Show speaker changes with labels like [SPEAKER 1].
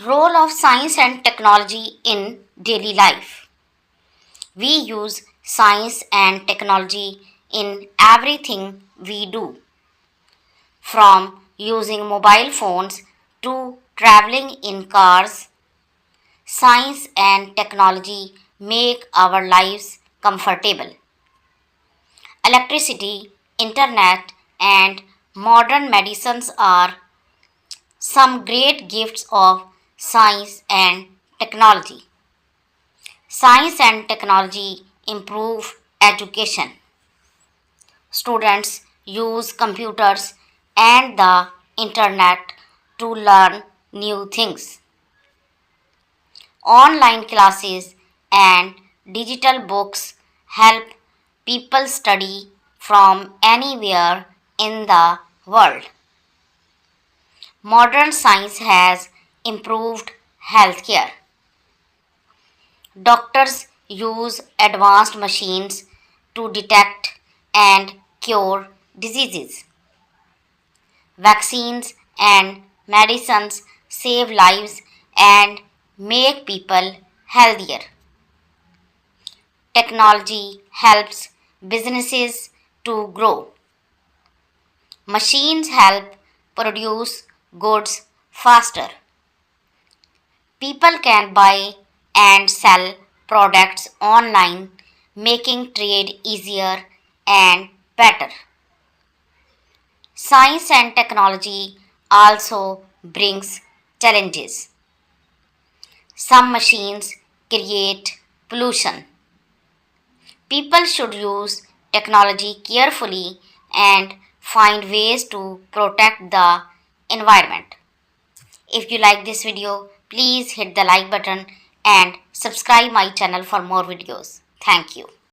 [SPEAKER 1] Role of science and technology in daily life. We use science and technology in everything we do, from using mobile phones to traveling in cars. Science and technology make our lives comfortable. Electricity, internet, and modern medicines are some great gifts of science and technology. Science and technology improve education. Students use computers and the internet to learn new things. Online classes and digital books help people study from anywhere in the world. Modern science has improved healthcare. Doctors use advanced machines to detect and cure diseases. Vaccines and medicines save lives and make people healthier. Technology helps businesses to grow. Machines help produce goods faster. People can buy and sell products online, making trade easier and better. Science and technology also brings challenges. Some machines create pollution. People should use technology carefully and find ways to protect the environment. If you like this video, please hit the like button and subscribe my channel for more videos. Thank you.